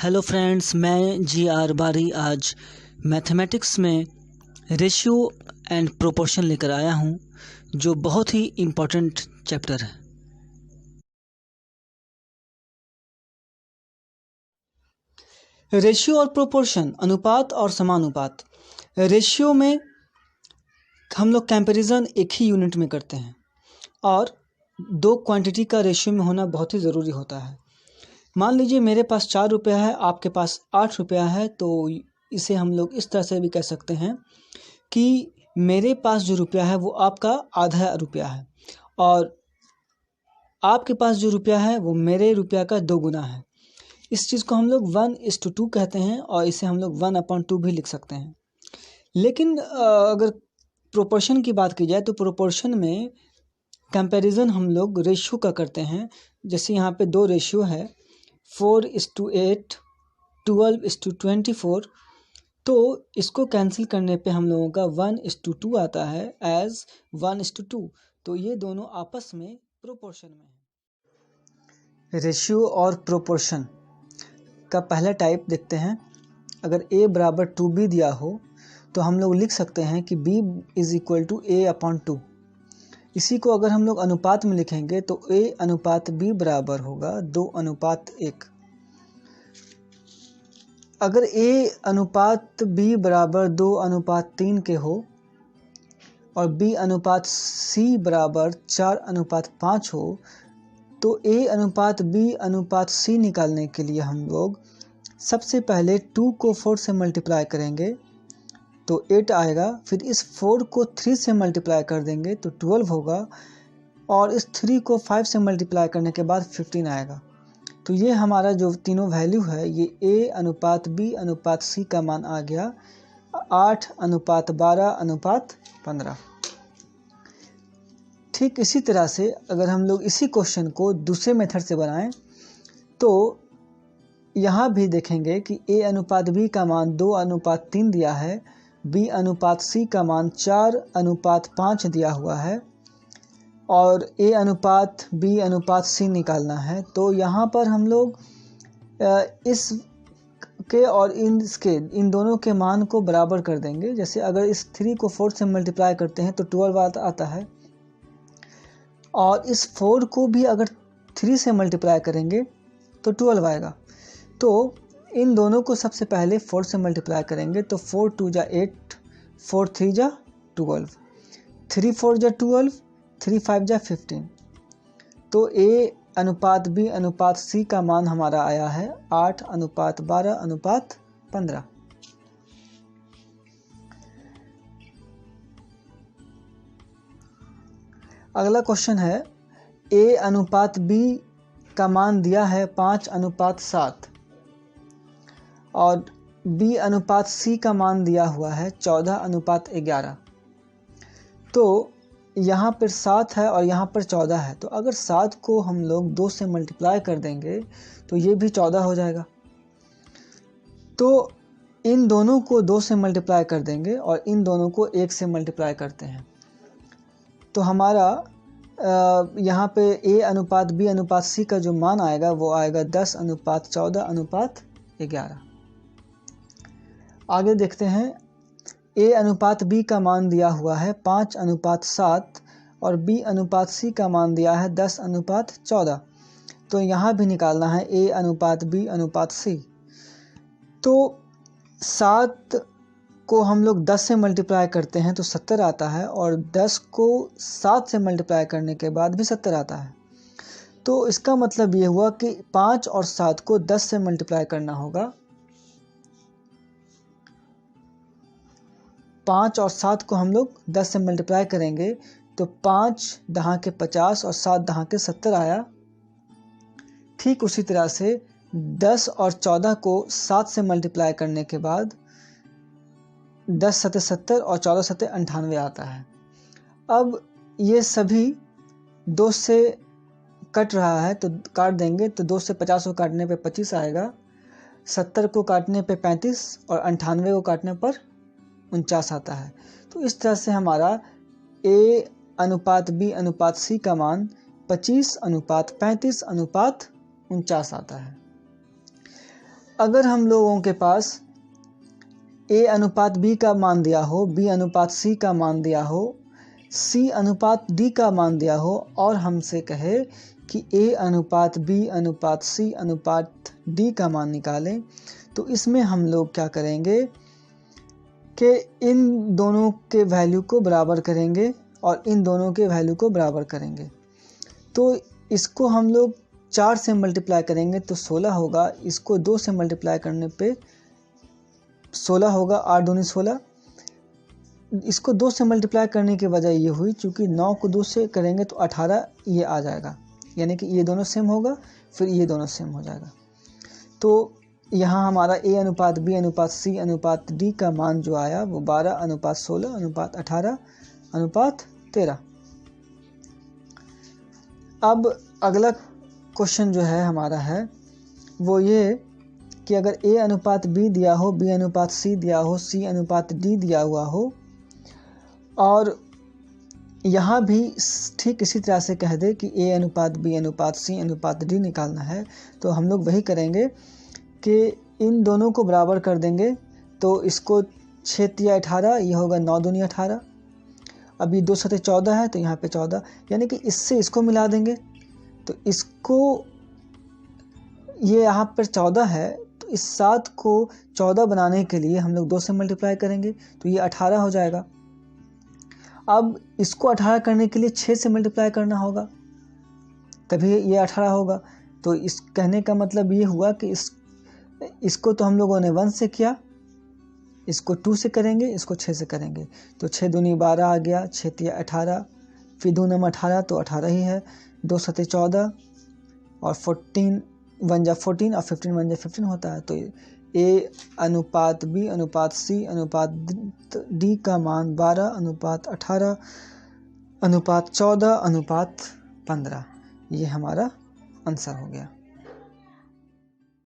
Hello friends, मैं जी बारी आज मैथमेटिक्स में रेशियो एंड प्रोपोर्शन लेकर आया हूं, जो बहुत ही इम्पोर्टेंट चैप्टर है। रेशियो और प्रोपोर्शन, अनुपात और समानुपात। रेशियो में हम लोग कंपैरिजन एक ही यूनिट में करते हैं और दो क्वांटिटी का रेशियो में होना बहुत ही ज़रूरी होता है। मान लीजिए मेरे पास 4 रुपया है, आपके पास 8 रुपया है, तो इसे हम लोग इस तरह से भी कह सकते हैं कि मेरे पास जो रुपया है वो आपका आधा रुपया है और आपके पास जो रुपया है वो मेरे रुपया का 2 गुना है। इस चीज़ को हम लोग 1:2 कहते हैं और इसे हम लोग 1/2 भी लिख सकते हैं। लेकिन अगर प्रोपोर्शन की बात की जाए तो प्रोपोर्शन में कंपैरिजन हम लोग रेशियो का करते हैं। जैसे यहाँ पे 2 रेशियो है, 4:8, 12:24, तो इसको कैंसिल करने पे हम लोगों का 1:2 आता है एज 1:2। तो ये दोनों आपस में प्रोपोर्शन में है। रेशियो और प्रोपोर्शन का पहला टाइप देखते हैं। अगर a बराबर 2b दिया हो तो हम लोग लिख सकते हैं कि b = a/2। इसी को अगर हम लोग अनुपात में लिखेंगे तो a/b बराबर होगा 2:1। अगर a/b बराबर 2:3 के हो और b/c बराबर 4:5 हो तो a/b/c निकालने के लिए हम लोग सबसे पहले 2 को 4 से मल्टीप्लाई करेंगे तो 8 आएगा। फिर इस 4 को 3 से मल्टीप्लाई कर देंगे तो 12 होगा और इस 3 को 5 से मल्टीप्लाई करने के बाद 15 आएगा। तो ये हमारा जो तीनों वैल्यू है ये a/b/c का मान आ गया 8:12:15। ठीक इसी तरह से अगर हम लोग इसी क्वेश्चन को दूसरे मेथड से बनाएं तो यहाँ भी देखेंगे कि a/b का मान 2:3 दिया है, b/c का मान 4:5 दिया हुआ है और a/b/c निकालना है। तो यहाँ पर हम लोग इस के और इन दोनों के मान को बराबर कर देंगे। जैसे अगर इस 3 को 4 से मल्टीप्लाई करते हैं तो 12 आता है और इस 4 को भी अगर 3 से मल्टीप्लाई करेंगे तो 12 आएगा। तो इन दोनों को सबसे पहले 4 से मल्टीप्लाई करेंगे तो 4 2 जा 8, 4 3 जा 12, 3 4 जा 12, 3 5 जा 15। तो a/b/c का मान हमारा आया है 8:12:15। अगला क्वेश्चन है a/b का मान दिया है 5:7 और b/c का मान दिया हुआ है 14:11। तो यहाँ पर 7 है और यहाँ पर 14 है, तो अगर 7 को हम लोग 2 से मल्टीप्लाई कर देंगे तो ये भी 14 हो जाएगा। तो इन दोनों को 2 से मल्टीप्लाई कर देंगे और इन दोनों को 1 से मल्टीप्लाई करते हैं तो हमारा यहाँ पे a/b/c का जो मान आएगा वो आएगा 10:14:11। आगे देखते हैं a/b का मान दिया हुआ है 5:7 और b/c का मान दिया है 10:14। तो यहाँ भी निकालना है a/b/c। तो 7 को हम लोग 10 से मल्टीप्लाई करते हैं तो 70 आता है और 10 को 7 से मल्टीप्लाई करने के बाद भी 70 आता है। तो इसका मतलब ये हुआ कि 5 और 7 को 10 से मल्टीप्लाई करना होगा। 5 और 7 को हम लोग 10 से मल्टीप्लाई करेंगे तो 5 दहाँ के 50 और 7 दहाँ के 70 आया। ठीक उसी तरह से 10 और 14 को 7 से मल्टीप्लाई करने के बाद 10 सते 70 और 14 सते 98 आता है। अब ये सभी 2 से कट रहा है तो काट देंगे तो 2 से 50 को काटने पे 25 आएगा, 70 को काटने पे 35 और 98 को काटने पर 49 आता है। तो इस तरह से हमारा a/b/c का मान 25:35:49 आता है। अगर हम लोगों के पास A अनुपात B का मान दिया हो, B अनुपात C का मान दिया हो, C अनुपात D का मान दिया हो और हमसे कहे कि A अनुपात B अनुपात C अनुपात D का मान निकालें, तो इसमें हम लोग क्या करेंगे कि इन दोनों के वैल्यू को बराबर करेंगे और इन दोनों के वैल्यू को बराबर करेंगे। तो इसको हम लोग 4 से मल्टीप्लाई करेंगे तो 16 होगा, इसको 2 से मल्टीप्लाई करने पे 16 होगा, 8 दूनी 16। इसको 2 से मल्टीप्लाई करने की वजह ये हुई चूँकि 9 को 2 से करेंगे तो 18 ये आ जाएगा, यानी कि ये दोनों सेम होगा, फिर ये दोनों सेम हो जाएगा। तो यहाँ हमारा A अनुपात B अनुपात C अनुपात D का मान जो आया वो 12 अनुपात 16 अनुपात 18 अनुपात 13। अब अगला क्वेश्चन जो है हमारा है वो ये कि अगर A अनुपात B दिया हो, B अनुपात C दिया हो, C अनुपात D दिया हुआ हो और यहाँ भी ठीक इसी तरह से कह दे कि A अनुपात B अनुपात C अनुपात D निकालना है, तो हम लोग वही करेंगे कि इन दोनों को बराबर कर देंगे। तो इसको 6 तिया 18, ये होगा 9 दूनी 18। अब ये 2 सते 14 है तो यहाँ पे 14, यानी कि इससे इसको मिला देंगे। तो इसको ये यहाँ पर 14 है तो इस 7 को 14 बनाने के लिए हम लोग 2 से मल्टीप्लाई करेंगे तो ये 18 हो जाएगा। अब इसको 18 करने के लिए 6 से मल्टीप्लाई करना होगा तभी ये 18 होगा। तो इस कहने का मतलब ये हुआ कि इसको तो हम लोगों ने 1 से किया, इसको 2 से करेंगे, इसको 6 से करेंगे। तो 6 दूनी 12 आ गया, 6 तिया 18, फिर 2 नम 18 तो 18 ही है, 2 सते 14 और 14 1 जा 14 और 15 1 जा 15 होता है। तो A अनुपात B अनुपात C अनुपात D का मान 12 अनुपात 18 अनुपात 14 अनुपात 15, ये हमारा आंसर हो गया।